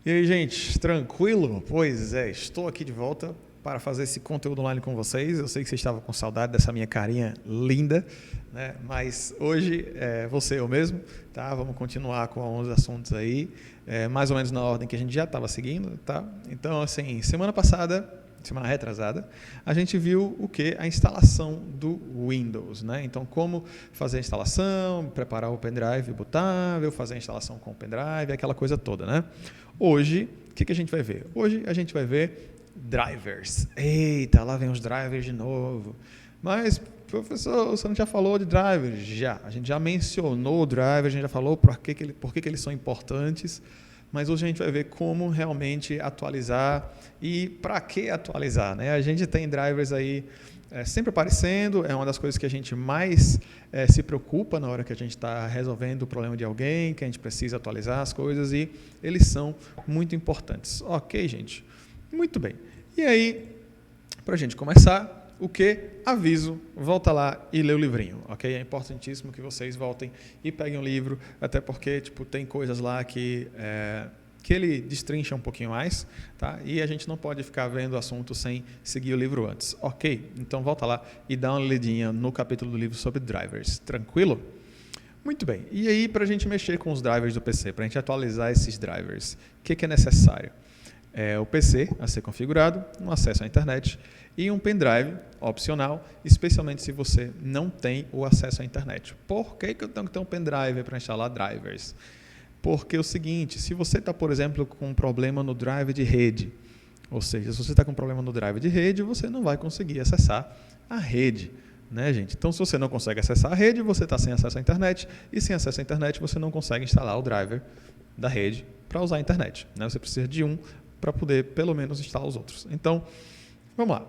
E aí, gente, tranquilo? Pois é, estou aqui de volta para fazer esse conteúdo online com vocês. Eu sei que vocês estavam com saudade dessa minha carinha linda, né? Mas hoje vou ser eu mesmo, tá? Vamos continuar com alguns assuntos aí, mais ou menos na ordem que a gente já estava seguindo, tá? Então, assim, semana retrasada, a gente viu o que? A instalação do Windows, né? Então, como fazer a instalação, preparar o pendrive bootável, fazer a instalação com o pendrive, aquela coisa toda, né? Hoje, o que a gente vai ver? Hoje a gente vai ver drivers. Eita, lá vem os drivers de novo. Mas, professor, você não já falou de drivers? Já. A gente já mencionou o driver, a gente já falou por que eles são importantes. Mas hoje a gente vai ver como realmente atualizar e para que atualizar, né? A gente tem drivers aí sempre aparecendo, é uma das coisas que a gente mais se preocupa na hora que a gente está resolvendo o problema de alguém, que a gente precisa atualizar as coisas e eles são muito importantes. Ok, gente? Muito bem. E aí, para a gente começar, o que? Aviso, volta lá e lê o livrinho, ok? É importantíssimo que vocês voltem e peguem o livro, até porque tem coisas lá que ele destrincha um pouquinho mais, tá? E a gente não pode ficar vendo o assunto sem seguir o livro antes, ok? Então volta lá e dá uma lidinha no capítulo do livro sobre drivers, tranquilo? Muito bem, e aí para a gente mexer com os drivers do PC, para a gente atualizar esses drivers, o que é necessário? O PC a ser configurado, um acesso à internet e um pendrive opcional, especialmente se você não tem o acesso à internet. Por que eu tenho que ter um pendrive para instalar drivers? Porque é o seguinte, se você está, por exemplo, com um problema no drive de rede, ou seja, se você está com um problema no drive de rede, você não vai conseguir acessar a rede, né, gente? Então, se você não consegue acessar a rede, você está sem acesso à internet, e sem acesso à internet você não consegue instalar o driver da rede para usar a internet, né? Você precisa de um para poder, pelo menos, instalar os outros. Então, vamos lá.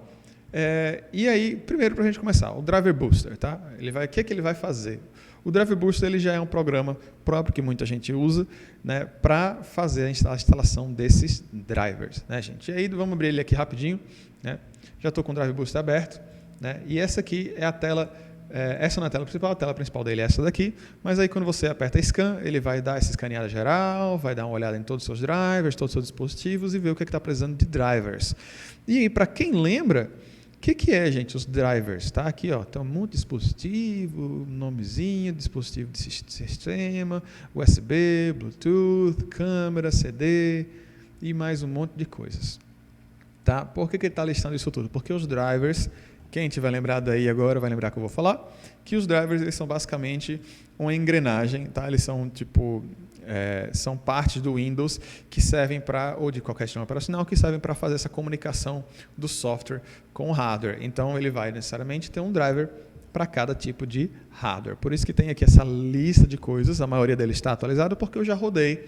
E aí, primeiro, para a gente começar, o Driver Booster, tá? O que ele vai fazer? O Driver Booster ele já é um programa próprio que muita gente usa, né, para fazer a instalação desses drivers, né, gente? E aí, vamos abrir ele aqui rapidinho, né? Já estou com o Driver Booster aberto, né? E essa aqui é a tela. Essa não é a tela principal dele é essa daqui, mas aí quando você aperta Scan, ele vai dar essa escaneada geral, vai dar uma olhada em todos os seus drivers, todos os seus dispositivos e ver o que está precisando de drivers. E aí, para quem lembra, o que é, gente, os drivers? Tá aqui, ó, tem um monte de dispositivo, nomezinho, dispositivo de sistema, USB, Bluetooth, câmera, CD e mais um monte de coisas. Tá? Por que ele está listando isso tudo? Porque os drivers, quem tiver lembrado aí agora vai lembrar que eu vou falar, que os drivers eles são basicamente uma engrenagem, tá? Eles são são partes do Windows que servem para, ou de qualquer sistema operacional, que servem para fazer essa comunicação do software com o hardware. Então ele vai necessariamente ter um driver para cada tipo de hardware. Por isso que tem aqui essa lista de coisas, a maioria deles está atualizada porque eu já rodei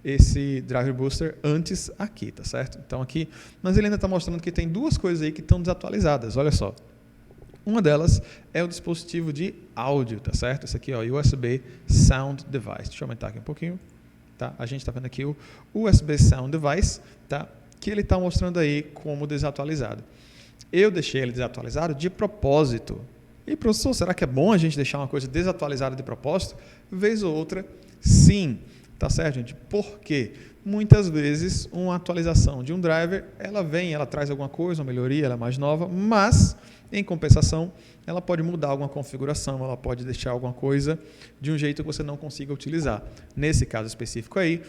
esse Driver Booster antes aqui, tá certo? Então aqui, mas ele ainda está mostrando que tem duas coisas aí que estão desatualizadas, olha só. Uma delas é o dispositivo de áudio, tá certo? Esse aqui, ó, USB Sound Device. Deixa eu aumentar aqui um pouquinho, tá? A gente está vendo aqui o USB Sound Device, tá? Que ele está mostrando aí como desatualizado. Eu deixei ele desatualizado de propósito. E, professor, será que é bom a gente deixar uma coisa desatualizada de propósito? Vez ou outra, sim. Tá certo, gente? Por quê? Muitas vezes, uma atualização de um driver, ela traz alguma coisa, uma melhoria, ela é mais nova, mas, em compensação, ela pode mudar alguma configuração, ela pode deixar alguma coisa de um jeito que você não consiga utilizar. Nesse caso específico aí,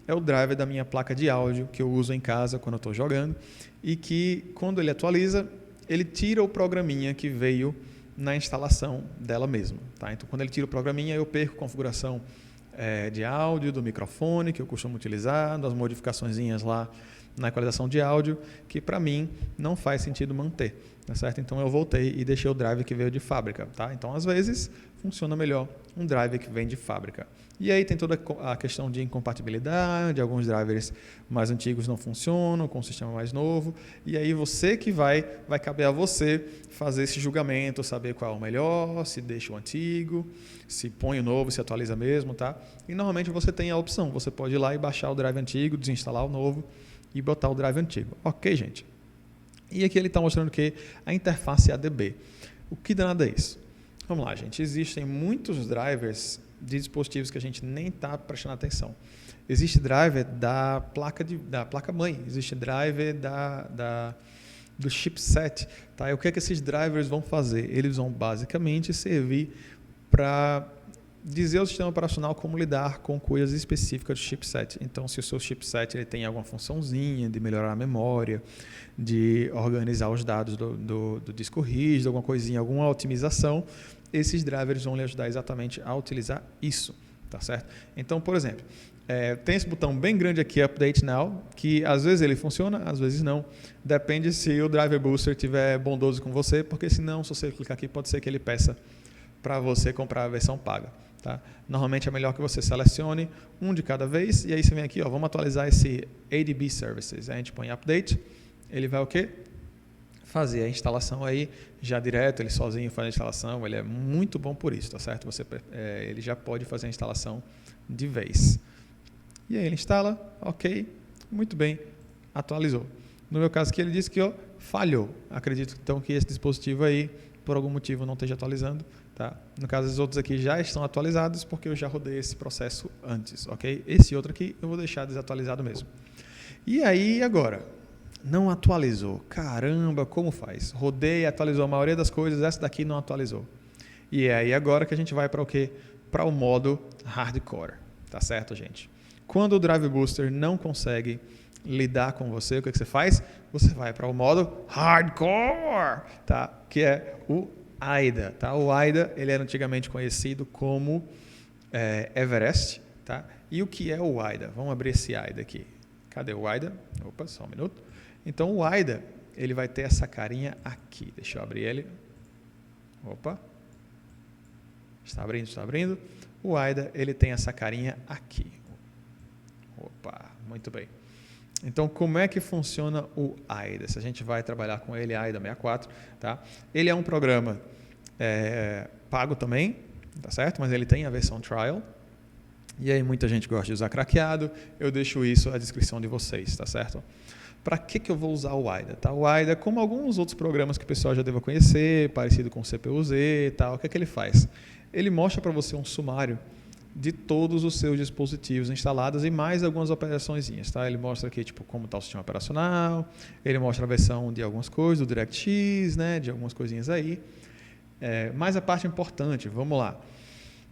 é o driver da minha placa de áudio, que eu uso em casa quando eu estou jogando, e que, quando ele atualiza, ele tira o programinha que veio na instalação dela mesma. Tá? Então, quando ele tira o programinha, eu perco a configuração de áudio, do microfone, que eu costumo utilizar, das modificaçõezinhas lá na equalização de áudio, que para mim não faz sentido manter, tá certo? Então eu voltei e deixei o drive que veio de fábrica, tá? Então às vezes funciona melhor um drive que vem de fábrica. E aí tem toda a questão de incompatibilidade, alguns drivers mais antigos não funcionam com o sistema mais novo, e aí você que vai caber a você fazer esse julgamento, saber qual é o melhor, se deixa o antigo, se põe o novo, se atualiza mesmo, tá? E normalmente você tem a opção, você pode ir lá e baixar o drive antigo, desinstalar o novo e botar o drive antigo. Ok, gente? E aqui ele está mostrando que a interface ADB. O que danado é isso? Vamos lá, gente. Existem muitos drivers de dispositivos que a gente nem está prestando atenção. Existe driver da placa-mãe, existe driver do chipset. Tá? E o que é que esses drivers vão fazer? Eles vão basicamente servir para dizer ao sistema operacional como lidar com coisas específicas do chipset. Então, se o seu chipset ele tem alguma funçãozinha de melhorar a memória, de organizar os dados do disco rígido, alguma coisinha, alguma otimização, esses drivers vão lhe ajudar exatamente a utilizar isso, tá certo? Então, por exemplo, tem esse botão bem grande aqui, Update Now, que às vezes ele funciona, às vezes não. Depende se o Driver Booster estiver bondoso com você, porque senão, se você clicar aqui, pode ser que ele peça para você comprar a versão paga. Tá? Normalmente é melhor que você selecione um de cada vez, e aí você vem aqui, ó, vamos atualizar esse ADB Services. Aí a gente põe Update, ele vai o quê? Fazer a instalação aí já direto, ele sozinho faz a instalação, ele é muito bom por isso, tá certo? Ele já pode fazer a instalação de vez. E aí ele instala, ok, muito bem, atualizou. No meu caso aqui ele disse que ó, falhou. Acredito então que esse dispositivo aí, por algum motivo, não esteja atualizando. Tá? No caso, os outros aqui já estão atualizados porque eu já rodei esse processo antes, ok? Esse outro aqui eu vou deixar desatualizado mesmo. E aí, agora, não atualizou. Caramba, como faz? Rodei, atualizou a maioria das coisas, essa daqui não atualizou. E é aí agora que a gente vai para o quê? Para o modo hardcore, tá certo, gente? Quando o Drive Booster não consegue lidar com você, o que você faz? Você vai para o modo hardcore, tá? Que é o AIDA, tá? O AIDA, ele era antigamente conhecido como Everest, tá? E o que é o AIDA? Vamos abrir esse AIDA aqui. Cadê o AIDA? Opa, só um minuto. Então, o AIDA, ele vai ter essa carinha aqui. Deixa eu abrir ele. Opa. Está abrindo, está abrindo. O AIDA, ele tem essa carinha aqui. Opa, muito bem. Então, como é que funciona o AIDA? Se a gente vai trabalhar com ele, AIDA 64, tá? Ele é um programa pago também, tá certo? Mas ele tem a versão trial. E aí muita gente gosta de usar craqueado. Eu deixo isso à descrição de vocês, tá certo? Para que eu vou usar o AIDA? Tá? O AIDA, como alguns outros programas que o pessoal já deva conhecer, parecido com o CPU-Z e tal, o que é que ele faz? Ele mostra para você um sumário de todos os seus dispositivos instalados e mais algumas operaçõezinhas, tá? Ele mostra aqui tipo como está o sistema operacional, ele mostra a versão de algumas coisas, do DirectX, né, de algumas coisinhas aí. Mas a parte importante, vamos lá.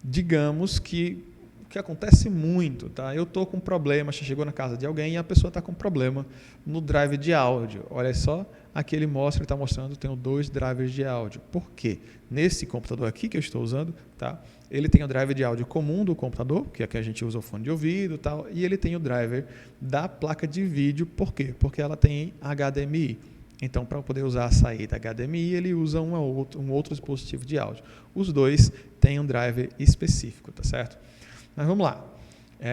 Digamos que o que acontece muito, tá? Eu estou com um problema, você chegou na casa de alguém e a pessoa está com um problema no drive de áudio. Olha só, aqui ele está mostrando, tenho 2 drivers de áudio. Por quê? Nesse computador aqui que eu estou usando, tá? Ele tem o driver de áudio comum do computador, que é que a gente usa o fone de ouvido e tal, e ele tem o driver da placa de vídeo. Por quê? Porque ela tem HDMI. Então, para poder usar a saída HDMI, ele usa um outro dispositivo de áudio. Os dois têm um driver específico, tá certo? Mas vamos lá.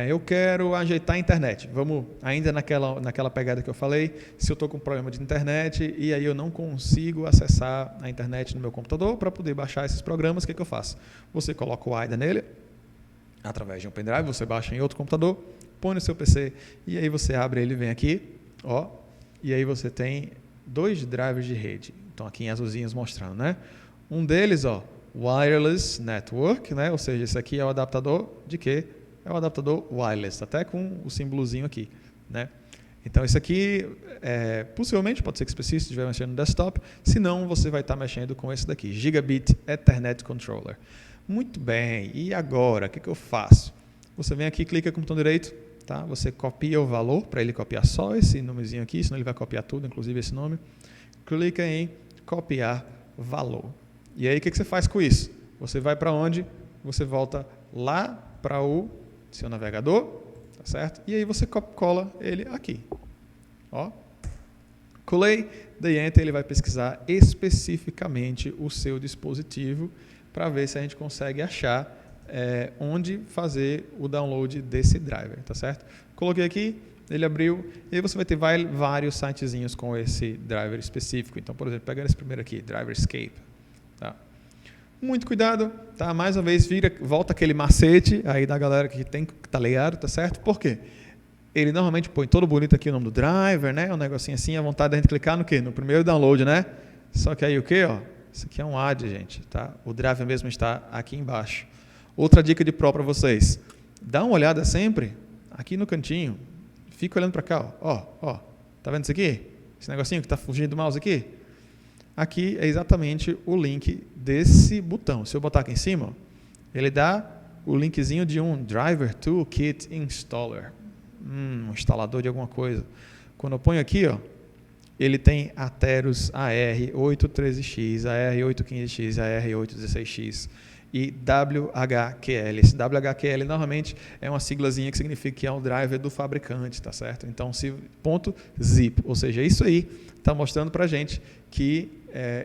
Eu quero ajeitar a internet. Vamos ainda naquela pegada que eu falei. Se eu estou com problema de internet e aí eu não consigo acessar a internet no meu computador para poder baixar esses programas, o que eu faço? Você coloca o AIDA nele, através de um pendrive, você baixa em outro computador, põe no seu PC e aí você abre ele, vem aqui, ó, e aí você tem 2 drivers de rede. Então aqui em azulzinhos mostrando, né? Um deles, ó, Wireless Network, né? Ou seja, esse aqui é o adaptador de quê? É o adaptador wireless, até com o símbolozinho aqui, né? Então, isso aqui, possivelmente, pode ser que você estiver mexendo no desktop, se não, você vai estar mexendo com esse daqui, Gigabit Ethernet Controller. Muito bem, e agora, o que eu faço? Você vem aqui, clica com o botão direito, tá? Você copia o valor, para ele copiar só esse nomezinho aqui, senão ele vai copiar tudo, inclusive esse nome. Clica em copiar valor. E aí, o que você faz com isso? Você vai para onde? Você volta lá para o seu navegador, tá certo? E aí você cola ele aqui. Ó. Colei, daí Enter, ele vai pesquisar especificamente o seu dispositivo para ver se a gente consegue achar onde fazer o download desse driver, tá certo? Coloquei aqui, ele abriu, e aí você vai ter vários sitezinhos com esse driver específico. Então, por exemplo, pegar esse primeiro aqui, Driver Escape. Tá? Muito cuidado, tá? Mais uma vez, volta aquele macete aí da galera que tem que tá ligado, tá certo? Por quê? Ele normalmente põe todo bonito aqui o nome do driver, né? Um negocinho assim, a vontade da gente clicar no quê? No primeiro download, né? Só que aí o quê, ó? Isso aqui é um ad, gente, tá? O driver mesmo está aqui embaixo. Outra dica de Pro para vocês. Dá uma olhada sempre aqui no cantinho. Fica olhando para cá. Ó. Tá vendo isso aqui? Esse negocinho que está fugindo do mouse aqui? Aqui é exatamente o link desse botão. Se eu botar aqui em cima, ele dá o linkzinho de um Driver Toolkit Installer. Um instalador de alguma coisa. Quando eu ponho aqui, ele tem Atheros AR813X, AR815X, AR816X e WHQL. Esse WHQL normalmente é uma siglazinha que significa que é um driver do fabricante, tá certo? Então, .zip, ou seja, isso aí está mostrando para a gente que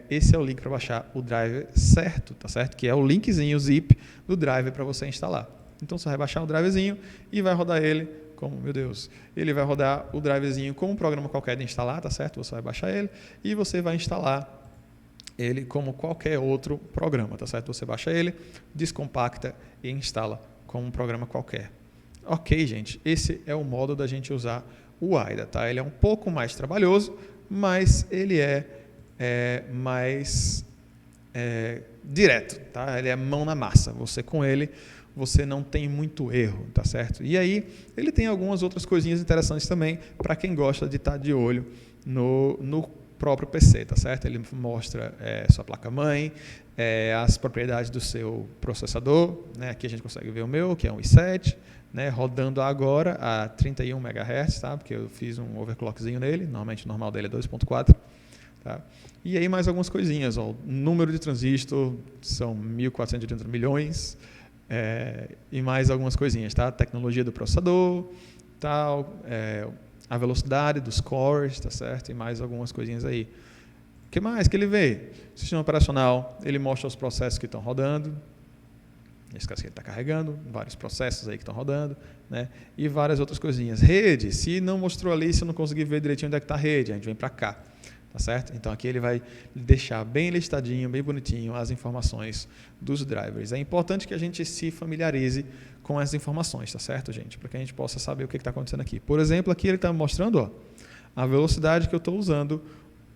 esse é o link para baixar o driver certo, tá certo? Que é o linkzinho zip do driver para você instalar. Então, você vai baixar o driverzinho e vai rodar ele como, meu Deus, ele vai rodar o driverzinho como um programa qualquer de instalar, tá certo? Você vai baixar ele e você vai instalar ele como qualquer outro programa, tá certo? Você baixa ele, descompacta e instala como um programa qualquer. Ok, gente, esse é o modo da gente usar o AIDA, tá? Ele é um pouco mais trabalhoso, mas ele é mais direto, tá? Ele é mão na massa. Você com ele, você não tem muito erro, tá certo? E aí, ele tem algumas outras coisinhas interessantes também para quem gosta de estar de olho no próprio PC, tá certo? Ele mostra sua placa-mãe, as propriedades do seu processador, né? Aqui a gente consegue ver o meu, que é um i7, né? Rodando agora a 31 MHz, tá? Porque eu fiz um overclockzinho nele, normalmente o normal dele é 2.4, tá? E aí mais algumas coisinhas, o número de transistor são 1.480 milhões, e mais algumas coisinhas, tá? Tecnologia do processador, tal, a velocidade dos cores, tá certo? E mais algumas coisinhas aí. O que mais que ele vê? Sistema operacional, ele mostra os processos que estão rodando. Nesse caso aqui ele está carregando, vários processos aí que estão rodando, né? E várias outras coisinhas. Rede, se não mostrou ali, se eu não conseguir ver direitinho onde é que está a rede, a gente vem para cá. Tá certo? Então aqui ele vai deixar bem listadinho, bem bonitinho as informações dos drivers. É importante que a gente se familiarize com essas informações, tá certo, gente? Para que a gente possa saber o que está acontecendo aqui. Por exemplo, aqui ele está mostrando a velocidade que eu estou usando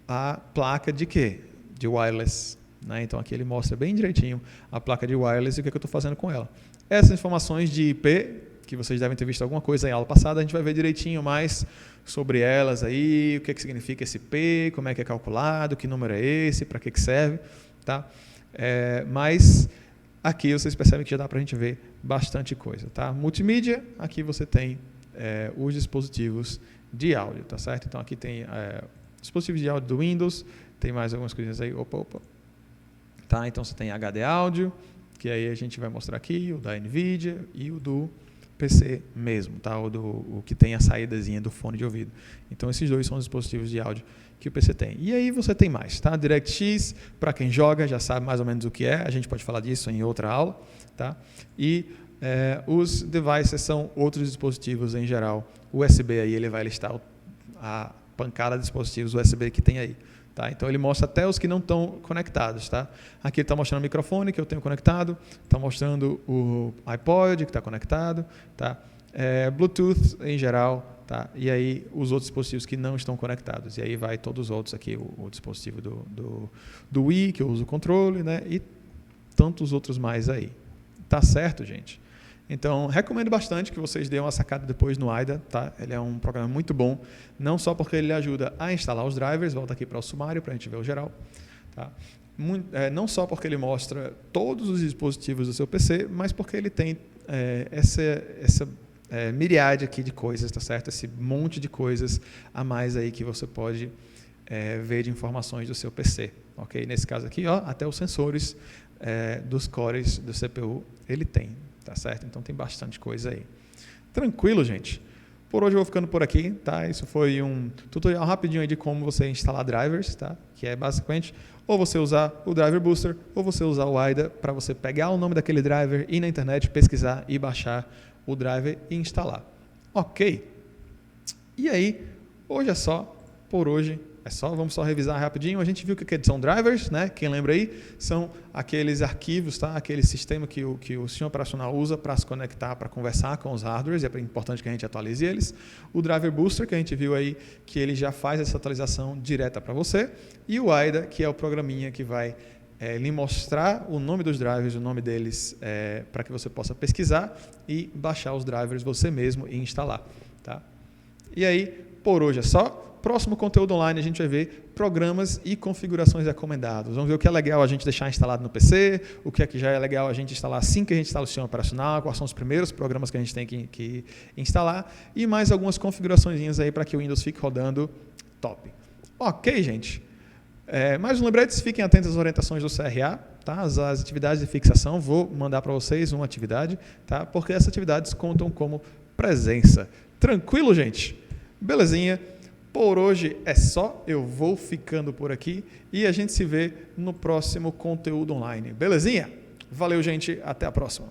a placa de quê? De wireless. Né? Então aqui ele mostra bem direitinho a placa de wireless e o que eu estou fazendo com ela. Essas informações de IP, que vocês devem ter visto alguma coisa em aula passada, a gente vai ver direitinho mais sobre elas aí, o que significa esse IP, como é que é calculado, que número é esse, para que serve, tá? Mas aqui vocês percebem que já dá para a gente ver bastante coisa, tá? Multimídia, aqui você tem os dispositivos de áudio, tá certo? Então aqui tem dispositivos de áudio do Windows, tem mais algumas coisinhas aí, tá? Então você tem HD áudio, que aí a gente vai mostrar aqui, o da NVIDIA e o do PC mesmo, tá? O que tem a saídazinha do fone de ouvido. Então, esses dois são os dispositivos de áudio que o PC tem. E aí você tem mais, tá? DirectX, para quem joga, já sabe mais ou menos o que é. A gente pode falar disso em outra aula, tá? E os devices são outros dispositivos em geral. O USB aí, ele vai listar a pancada de dispositivos USB que tem aí. Tá? Então, ele mostra até os que não estão conectados. Tá? Aqui ele está mostrando o microfone que eu tenho conectado, está mostrando o iPod que está conectado, tá? Bluetooth em geral, tá? E aí os outros dispositivos que não estão conectados. E aí vai todos os outros aqui, o dispositivo do Wii, que eu uso o controle, né? E tantos outros mais aí. Tá certo, gente? Então, recomendo bastante que vocês deem uma sacada depois no AIDA, tá? Ele é um programa muito bom, não só porque ele ajuda a instalar os drivers, volta aqui para o sumário para a gente ver o geral, tá? Não só porque ele mostra todos os dispositivos do seu PC, mas porque ele tem essa miríade aqui de coisas, tá certo? Esse monte de coisas a mais aí que você pode ver de informações do seu PC, ok? Nesse caso aqui, até os sensores dos cores do CPU ele tem. Tá certo? Então tem bastante coisa aí. Tranquilo, gente? Por hoje eu vou ficando por aqui, tá? Isso foi um tutorial rapidinho aí de como você instalar drivers, tá? Que é basicamente ou você usar o Driver Booster ou você usar o AIDA para você pegar o nome daquele driver, ir na internet, pesquisar e baixar o driver e instalar. Ok? E aí, hoje é só, por hoje é só, vamos só revisar rapidinho. A gente viu que são drivers, né? Quem lembra aí? São aqueles arquivos, tá? Aquele sistema que o sistema operacional usa para se conectar, para conversar com os hardwares, é importante que a gente atualize eles. O Driver Booster, que a gente viu aí, que ele já faz essa atualização direta para você. E o AIDA, que é o programinha que vai lhe mostrar o nome dos drivers, o nome deles, para que você possa pesquisar e baixar os drivers você mesmo e instalar. Tá? E aí, por hoje é só. Próximo conteúdo online a gente vai ver programas e configurações recomendados. Vamos ver o que é legal a gente deixar instalado no PC, o que é que já é legal a gente instalar assim que a gente instala o sistema operacional, quais são os primeiros programas que a gente tem que instalar e mais algumas configurações aí para que o Windows fique rodando top. Ok, gente? Mais um lembrete, fiquem atentos às orientações do CRA, tá? As atividades de fixação, vou mandar para vocês uma atividade, tá? Porque essas atividades contam como presença. Tranquilo, gente? Belezinha? Por hoje é só, eu vou ficando por aqui e a gente se vê no próximo conteúdo online. Belezinha? Valeu, gente, até a próxima.